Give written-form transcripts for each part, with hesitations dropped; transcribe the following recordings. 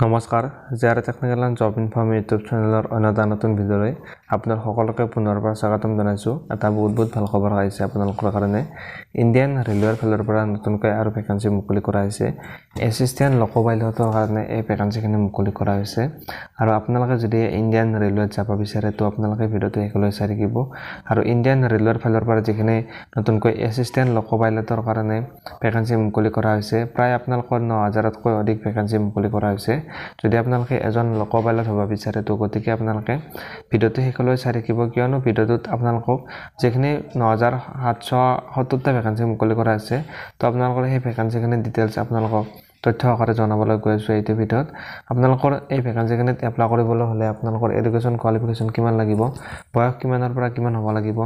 নমস্কাৰ JR technical and job inform YouTube চেনেলৰ অন্য এটা নতুন ভিডিঅ'লৈ আপোনাৰ সকলোকে পুনৰবাৰ স্বাগতম জনাইছোঁ। এটা বহুত ভাল খবৰ আহিছে আপোনালোকৰ কাৰণে। ইণ্ডিয়ান ৰেলৱেৰ ফালৰ পৰা নতুনকৈ আৰু ভেকেঞ্চি মুকলি কৰা হৈছে। এছিষ্টেণ্ট লোকো পাইলটৰ কাৰণে এই ভেকেঞ্চিখিনি মুকলি কৰা হৈছে। আৰু আপোনালোকে যদি ইণ্ডিয়ান ৰেলৱেত যাব বিচাৰে তো আপোনালোকে ভিডিঅ'টো শেষলৈ চাই থাকিব। আৰু ইণ্ডিয়ান ৰেলৱেৰ ফালৰ পৰা যিখিনি নতুনকৈ এছিষ্টেণ্ট লোকো পাইলটৰ কাৰণে ভেকেঞ্চি মুকলি কৰা হৈছে, প্ৰায় আপোনালোকৰ ৯,০০০তকৈ অধিক ভেকেঞ্চি মুকলি কৰা হৈছে। যদি আপোনালোকে এজন লোকো পাইলট হ'ব বিচাৰে তো গতিকে আপোনালোকে ভিডিঅ'টো শেষলৈ চাই থাকিব, কিয়নো ভিডিঅ'টোত আপোনালোকক যিখিনি ৯,৭৭০টা ভেকেঞ্চি মুকলি কৰা হৈছে তো আপোনালোকৰ সেই ভেকেঞ্চিখিনি ডিটেইলছ আপোনালোকক তথ্য আকাৰে জনাবলৈ গৈ আছোঁ এইটো ভিডিঅ'ত। আপোনালোকৰ এই ভেকেঞ্চিখিনিত এপ্লাই কৰিবলৈ হ'লে আপোনালোকৰ এডুকেশ্যন কোৱালিফিকেশ্যন কিমান লাগিব, বয়স কিমানৰ পৰা কিমান হ'ব লাগিব,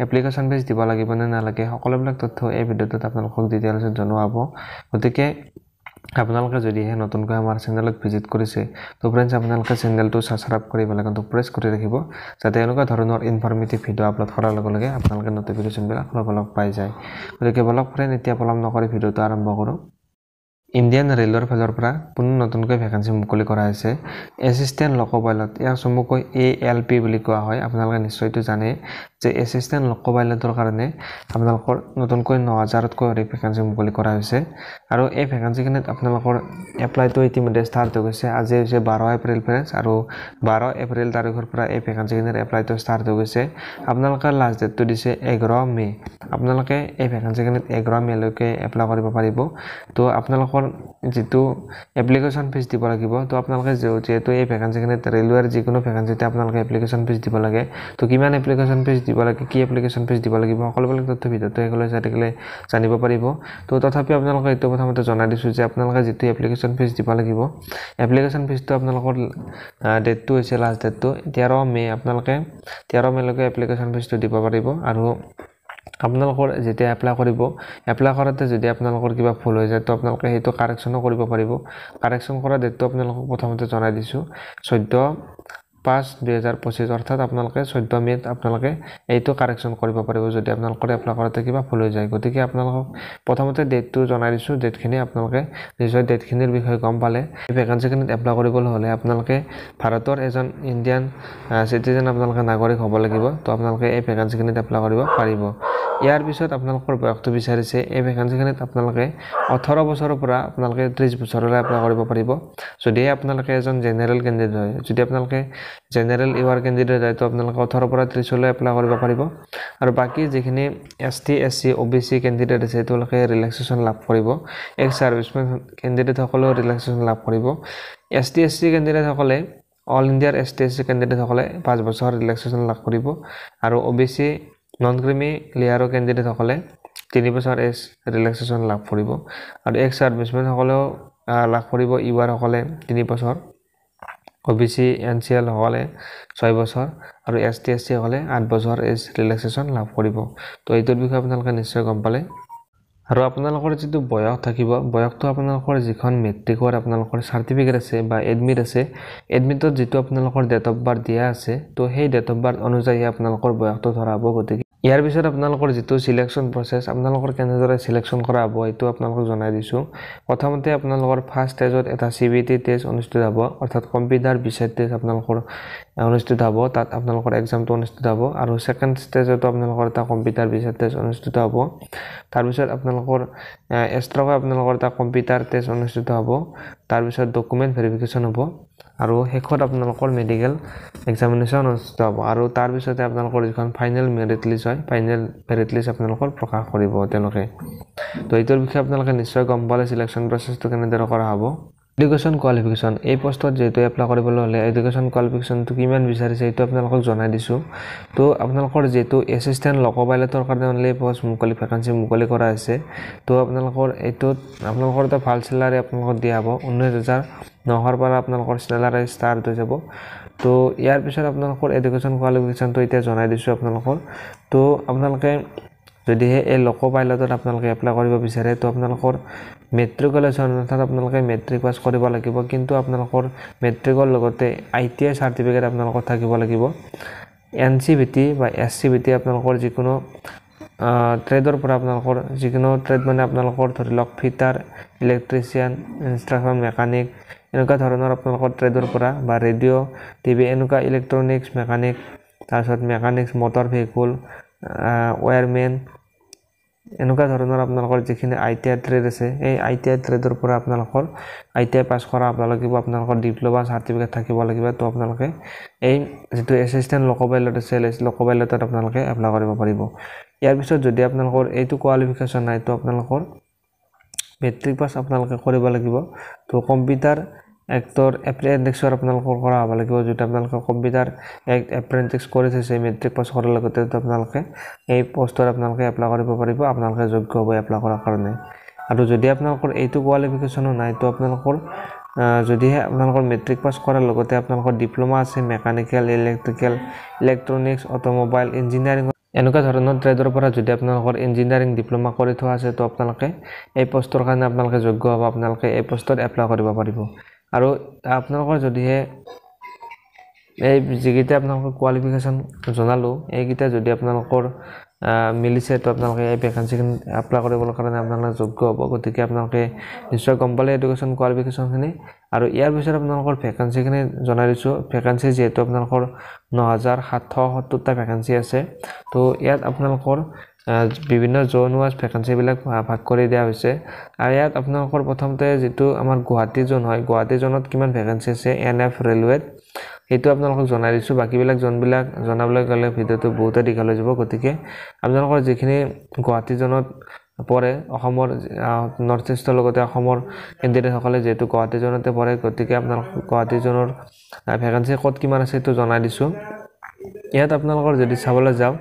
এপ্লিকেশ্যন ফিজ দিব লাগিব নে নালাগে, সকলোবিলাক তথ্য এই ভিডিঅ'টোত আপোনালোকক ডিটেইলছত জনোৱা হ'ব। গতিকে আপোনালোকে যদিহে নতুনকৈ আমাৰ চেনেলত ভিজিট কৰিছে তো ফ্ৰেণ্ডছ আপোনালোকে চেনেলটো ছাবস্ক্ৰাইব কৰি বেলাইকনটো প্ৰেছ কৰি ৰাখিব, যাতে এনেকুৱা ধৰণৰ ইনফৰ্মেটিভ ভিডিঅ' আপলোড কৰাৰ লগে লগে আপোনালোকে নটিফিকেশ্যনবিলাক লগ পাই যায়। গতিকে বলক ফ্ৰেণ্ড এতিয়া পলম নকৰি ভিডিঅ'টো আৰম্ভ কৰোঁ। ইণ্ডিয়ান ৰেলৱেৰ ফালৰ পৰা পুনৰ নতুনকৈ ভেকেঞ্চি মুকলি কৰা হৈছে। এছিষ্টেণ্ট লোকো পাইলট, ইয়াক চমুকৈ ALP বুলি কোৱা হয়। আপোনালোকে নিশ্চয়তো জানে যে এছিষ্টেণ্ট লোকো পাইলটৰ কাৰণে আপোনালোকৰ নতুনকৈ ৯,০০০তকৈ অধিক ভেকেঞ্চি মুকলি কৰা হৈছে। আৰু এই ভেকেঞ্চিখিনিত আপোনালোকৰ এপ্লাইটো ইতিমধ্যে ষ্টাৰ্ট হৈ গৈছে। আজি হৈছে 12 এপ্ৰিল ফ্ৰেণ্ডছ, আৰু 12 এপ্ৰিল তাৰিখৰ পৰা এই ভেকেঞ্চিখিনিৰ এপ্লাইটো ষ্টাৰ্ট হৈ গৈছে। আপোনালোকৰ লাষ্ট ডেটটো দিছে 11 মে'। আপোনালোকে এই ভেকেঞ্চিখিনিত 11 মে'লৈকে এপ্লাই কৰিব পাৰিব। তো আপোনালোকৰ যিটো এপ্লিকেশ্যন ফিজ দিব লাগিব, তো আপোনালোকে যিহেতু এই ভেকেঞ্চিখিনিত ৰেলৱেৰ যিকোনো ভেকেঞ্চিতে আপোনালোকে এপ্লিকেশ্যন ফিজ দিব লাগে, তো কিমান এপ্লিকেশ্যন ফিজ দিব লাগে, কি এপ্লিকেশ্যন ফিজ দিব লাগিব, সকলোবিলাক তথ্য ভিডিঅ'টো শেষলৈ চাই থাকিলে জানিব পাৰিব। তো তথাপি আপোনালোকে এইটো প্ৰথমতে জনাই দিছোঁ যে আপোনালোকে যিটো এপ্লিকেশ্যন ফিজ দিব লাগিব, এপ্লিকেশ্যন ফিজটো আপোনালোকৰ ডেটটো হৈছে লাষ্ট ডেটটো 13 মে'। আপোনালোকে 13 মে'লৈকে এপ্লিকেশ্যন ফিজটো দিব পাৰিব। আৰু আপোনালোকৰ যেতিয়া এপ্লাই কৰিব, এপ্লাই কৰোঁতে যদি আপোনালোকৰ কিবা ভুল হৈ যায় তো আপোনালোকে সেইটো কাৰেকশ্যনো কৰিব পাৰিব। কাৰেকশ্যন কৰা ডেটটো আপোনালোকক প্ৰথমতে জনাই দিছোঁ 14/5/2025, অৰ্থাৎ আপোনালোকে 14 মে'ত আপোনালোকে এইটো কাৰেকশ্যন কৰিব পাৰিব যদি আপোনালোকৰ এপ্লাই কৰোঁতে কিবা ভুল হৈ যায়। গতিকে আপোনালোকক প্ৰথমতে ডেটটো জনাই দিছোঁ, ডেটখিনি আপোনালোকে নিশ্চয় ডেটখিনিৰ বিষয়ে গম পালে। এই ভেকেঞ্চিখিনিত এপ্লাই কৰিবলৈ হ'লে আপোনালোকে ভাৰতৰ এজন ইণ্ডিয়ান চিটিজেন আপোনালোকে নাগৰিক হ'ব লাগিব। তো আপোনালোকে এই ভেকেঞ্চিখিনিত এপ্লাই কৰিব পাৰিব। ইয়াৰ পিছত আপোনালোকৰ বয়সটো বিচাৰিছে। এই ভেকেঞ্চিখিনিত আপোনালোকে 18 বছৰৰ পৰা আপোনালোকে 30 বছৰলৈ এপ্লাই কৰিব পাৰিব, যদিহে আপোনালোকে এজন জেনেৰেল কেণ্ডিডেট হয়। যদি আপোনালোকে জেনেৰেল ইউআৰ কেণ্ডিডেট হয় তো আপোনালোকে 18 পৰা 30লৈ এপ্লাই কৰিব পাৰিব। আৰু বাকী যিখিনি ST SC OBC কেণ্ডিডেট আছে তেওঁলোকে ৰিলেক্সেশ্যন লাভ কৰিব। এক্স ছাৰ্ভিচমেন কেণ্ডিডেটসকলেও ৰিলেক্সেশ্যন লাভ কৰিব। ST SC কেণ্ডিডেটসকলে, অল ইণ্ডিয়াৰ ST SC কেণ্ডিডেটসকলে 5 বছৰ ৰিলেক্সেশ্যন লাভ কৰিব। আৰু OBC নন ক্ৰিমি লেয়াৰৰ কেণ্ডিডেটসকলে 3 বছৰ ৰিলেক্সেশ্যন লাভ কৰিব। আৰু এক্স ছাৰ্ভিচমেনসকলেও লাভ কৰিব, ইউআৰসকলে 3 বছৰ, OBC NCL সকলে 6 বছৰ, আৰু ST SC সকলে 8 বছৰ ৰিলেক্সেশ্যন লাভ কৰিব। তো এইটোৰ বিষয়ে আপোনালোকে নিশ্চয় গম পালে। আৰু আপোনালোকৰ যিটো বয়স থাকিব, বয়সটো আপোনালোকৰ যিখন মেট্ৰিকৰ আপোনালোকৰ চাৰ্টিফিকেট আছে বা এডমিট আছে, এডমিটত যিটো আপোনালোকৰ ডেট অফ বাৰ্থ দিয়া আছে, তো সেই ডেট অফ বাৰ্থ অনুযায়ী আপোনালোকৰ বয়সটো ধৰা হ'ব। গতিকে ইয়াৰ পিছত আপোনালোকৰ যিটো চিলেকশ্যন প্ৰচেছ, আপোনালোকৰ কেনেদৰে চিলেকশ্যন কৰা হ'ব এইটো আপোনালোকক জনাই দিছোঁ। প্ৰথমতে আপোনালোকৰ ফাৰ্ষ্ট ষ্টেজত এটা CBT টেষ্ট অনুষ্ঠিত হ'ব, অৰ্থাৎ কম্পিউটাৰ বিচেট টেষ্ট আপোনালোকৰ অনুষ্ঠিত হ'ব। তাত আপোনালোকৰ এক্সামটো অনুষ্ঠিত হ'ব। আৰু ছেকেণ্ড ষ্টেজতো আপোনালোকৰ এটা কম্পিউটাৰ বিচেট টেষ্ট অনুষ্ঠিত হ'ব। তাৰপিছত আপোনালোকৰ এক্সট্ৰাকৈ আপোনালোকৰ এটা কম্পিউটাৰ টেষ্ট অনুষ্ঠিত হ'ব। তাৰপিছত ডকুমেণ্ট ভেৰিফিকেশ্যন হ'ব। আৰু শেষত আপোনালোকৰ মেডিকেল এক্সামিনেশ্যন অনুষ্ঠিত হ'ব। আৰু তাৰপিছতে আপোনালোকৰ যিখন ফাইনেল মেৰিট লিষ্ট হয়, ফাইনেল মেৰিট লিষ্ট আপোনালোকৰ প্ৰকাশ কৰিব তেওঁলোকে। তো এইটোৰ বিষয়ে আপোনালোকে নিশ্চয় গম পালে চিলেকশ্যন প্ৰচেছটো কেনেদৰে কৰা হ'ব। এডুকেশ্যন কোৱালিফিকেশ্যন, এই পোষ্টত যিহেতু এপ্লাই কৰিবলৈ হ'লে এডুকেশ্যন কোৱালিফিকেশ্যনটো কিমান বিচাৰিছে এইটো আপোনালোকক জনাই দিছোঁ। তো আপোনালোকৰ যিহেতু এছিষ্টেণ্ট লোকো পাইলটৰ কাৰণে অনলি পষ্ট ভেকেঞ্চি মুকলি কৰা হৈছে, তো আপোনালোকৰ এইটোত আপোনালোকৰ এটা ভাল চেলাৰী আপোনালোকক দিয়া হ'ব। 19,900ৰ পৰা আপোনালোকৰ চেলাৰী ষ্টাৰ্ট হৈ যাব। তো ইয়াৰ পিছত আপোনালোকৰ এডুকেশ্যন কোৱালিফিকেশ্যনটো এতিয়া জনাই দিছোঁ আপোনালোকৰ। তো আপোনালোকে যদিহে এই লোকো পাইলটত আপোনালোকে এপ্লাই কৰিব বিচাৰে তো আপোনালোকৰ মেট্ৰিকুলেশ্যন, অৰ্থাৎ আপোনালোকে মেট্ৰিক পাছ কৰিব লাগিব। কিন্তু আপোনালোকৰ মেট্ৰিকৰ লগতে ITI চাৰ্টিফিকেট আপোনালোকৰ থাকিব লাগিব। NCVT বা SCVT আপোনালোকৰ যিকোনো ট্ৰেডৰ পৰা আপোনালোকৰ যিকোনো ট্ৰেড মানে আপোনালোকৰ ধৰি লওক ফিটাৰ, ইলেক্ট্ৰিচিয়ান, ইনষ্ট্ৰাকশ্যন মেকানিক, এনেকুৱা ধৰণৰ আপোনালোকৰ ট্ৰেডৰ পৰা বা ৰেডিঅ' টিভি এনেকুৱা ইলেক্ট্ৰনিক্স মেকানিক তাৰপিছত মেকানিক্স মটৰ ভেহিকুল ৱায়াৰমেন এনেকুৱা ধৰণৰ আপোনালোকৰ যিখিনি ITI ট্ৰেড আছে এই ITI ট্ৰেডৰ পৰা আপোনালোকৰ ITI পাছ কৰা হ'ব লাগিব আপোনালোকৰ ডিপ্লোমা সাৰ্টিফিকেট থাকিব লাগিব তো আপোনালোকে এই যেটো এসিস্ট্যান্ট লোকো পাইলট আছে লোকো পাইলটত আপোনালোকে এপ্লাই কৰিব পাৰিব ইয়াৰ পিছত যদি আপোনালোকৰ এইটো কোৱালিফিকেশন নাই তো আপোনালোকৰ মেট্ৰিক পাছ আপোনালোকে কৰিব লাগিব তো কম্পিউটাৰ এক্টৰ এপ্ৰেন্টিছৰ আপোনালোকৰ কৰা হ'ব লাগিব যেটা আপোনালোকে কম্পিউটাৰ এপ্ৰেন্টিছ কৰি থৈছে মেট্ৰিক পাছ কৰাৰ লগতে আপোনালোকে এই পোষ্টৰ আপোনালোকে এপ্লাই কৰিব পাৰিব আপোনালোকে যোগ্য হ'ব এপ্লাই কৰাৰ কাৰণে আৰু যদি আপোনালোকৰ এইটো কোৱালিফিকেশনো নাই তো আপোনালোকৰ যদিহে আপোনালোকৰ মেট্ৰিক পাছ কৰাৰ লগতে আপোনালোকৰ ডিপ্লোমা আছে মেকানিক্যাল ইলেক্ট্ৰিক্যাল ইলেক্ট্ৰনিক্স অটোমোবাইল ইঞ্জিনিয়াৰিং এনেকুৱা ধৰণৰ ট্ৰেডৰ পৰা যদি আপোনালোকৰ ইঞ্জিনিয়াৰিং ডিপ্লোমা কৰি থোৱা আছে তো আপোনালোকে এই পোষ্টৰ কাৰণে আপোনালোকে যোগ্য হ'ব আপোনালোকে এই পোষ্টত এপ্লাই কৰিব পাৰিব আৰু আপোনালোকৰ যদিহে এই যিগিটা আপোনালোকৰ কোৱালিফিকেশন জনালো এইগিটা যদি আপোনালোকৰ মিলিছে তো আপোনালোকে এই ভ্যাকেন্সিখন এপ্লাই কৰিবৰ কাৰণে আপোনালোকে যোগ্য হ'ব গতিকে আপোনালোকে নিশ্চয় গম পালে এডুকেশ্যন কোৱালিফিকেশনখিনি আৰু ইয়াৰ পিছত আপোনালোকৰ ভ্যাকেন্সিখিনি জনাই দিছো ভ্যাকেন্সি যেহেতু আপোনালোকৰ 9770টা ভ্যাকেন্সি আছে তো ইয়াত আপোনালোকৰ বিভিন্ন জোন ওয়াইজ ভ্যাকেন্সি বিলাক ভাগ কৰি দিয়া হৈছে আৰু ইয়াত আপোনালোকৰ প্ৰথমতে যেটো আমাৰ গুৱাহাটী জোন হয় গুৱাহাটী জোনত কিমান ভ্যাকেন্সি আছে NF ৰেলৱে এইটো আপোনালোকক জনাই দিছো বাকিবিলাক জোনবিলাক জনাবলৈ গলে ভিডিওটো বহুত দীঘল হৈ যাব গতিকে আপোনালোকৰ যিখিনি গুৱাহাটী জোনত পৰে অসমৰ নৰ্থ ইষ্টৰ লগতে অসমৰ কেন্দ্ৰীয় সকলে যেটো গুৱাহাটী জোনতে পৰে গতিকে আপোনালোক গুৱাহাটী জোনৰ ভ্যাকেন্সি কত কিমান আছে তো জনাই দিছো ইয়াত আপোনালোকৰ যদি চাবলৈ যাও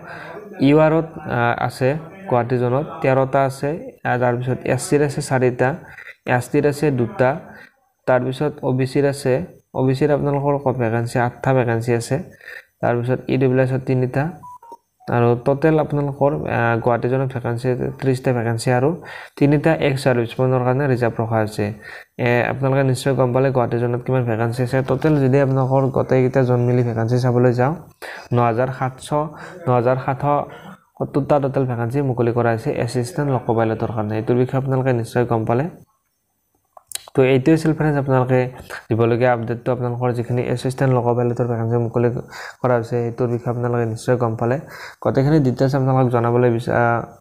ইউআৰত আছে গুৱাহাটী জোনত 13টা আছে তাৰ পিছত এসসিৰ আছে 4টা এসটিৰ আছে 2টা তাৰ পিছত ওবিসিৰ আছে ওবিসিৰ আপোনালোকৰ ভ্যাকেন্সি 8টা ভ্যাকেন্সি আছে তাৰ পিছত ইডব্লিউএছৰ 3টা আৰু টোটাল আপোনালোকৰ গুৱাহাটী জোনত ভ্যাকেন্সি 30টা ভ্যাকেন্সি আৰু 3টা এক্স সাৰ্ভিসমেনৰ কাৰণে ৰিজাৰ্ভ ৰখা আছে আপোনালোকে নিশ্চয় গম পালে গুৱাহাটী জোনত কিমান ভ্যাকেন্সি আছে টোটাল যদি আপোনালোকৰ গটেইটা জন মিলি ভ্যাকেন্সি চাবলৈ যাও 9770টা টোটাল ভ্যাকেন্সি মুকলি কৰা হৈছে এসিস্ট্যান্ট লোকো পাইলটৰ কাৰণে এইটোৰ বিষয়ে আপোনালোকে নিশ্চয় গম পালে তো এইটো আছিল ফ্ৰেন্ডছ আপোনালোকে দিবলগীয়া আপডেটটো আপোনালোকৰ যিখিনি এসিস্ট্যান্ট লোকো পাইলটৰ ভ্যাকেন্সি মুকলি কৰা হৈছে এইটোৰ বিষয়ে আপোনালোকে নিশ্চয় গম পালে গটেইখিনি ডিটেইলছ আপোনালোকক জনাবলৈ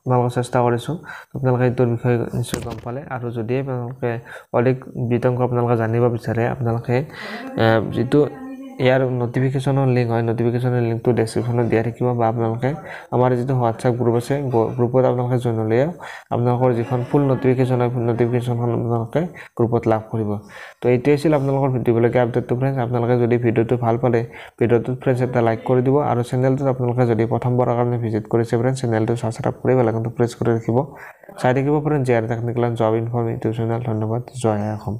আপোনালোক চেষ্টা কৰিছো আপোনালোকে এইটোৰ বিষয়ে নিশ্চয় গম পালে আৰু যদি আপোনালোকে অধিক বিতংক আপোনালোকে জানিব বিচাৰে আপোনালোকে যেটো ইয়াৰ নোটিফিকেশনৰ লিংক হয় নোটিফিকেশনৰ লিংকটো ডেসক্ৰিপচনত দিয়া থাকিব বা আপোনালোকে আমাৰ যেটো WhatsApp গ্ৰুপ আছে গ্ৰুপত আপোনালোকে জয়েন হ'লে আপোনালোকৰ যিখন ফুল নোটিফিকেশন হয় ফুল নোটিফিকেশনখন আপোনালোকে গ্ৰুপত লাভ কৰিব তো এইটোৱে আছিল আপোনালোকৰ ভিডিওলৈকে আপডেটটো ফ্ৰেন্ডছ আপোনালোকে যদি ভিডিওটো ভাল পালে ভিডিওটো ফ্ৰেন্ডছ এটা লাইক কৰি দিব আৰু চেনেলটোত আপোনালোকে যদি প্ৰথমবাৰৰ কাৰণে ভিজিট কৰিছে ফ্ৰেন্ডছ চেনেলটো সাবস্ক্ৰাইব কৰি বেলআইকনটো প্ৰেছ কৰি ৰাখিব চাই থাকিব friends JR technical and job inform YouTube channel ধন্যবাদ জয় অসম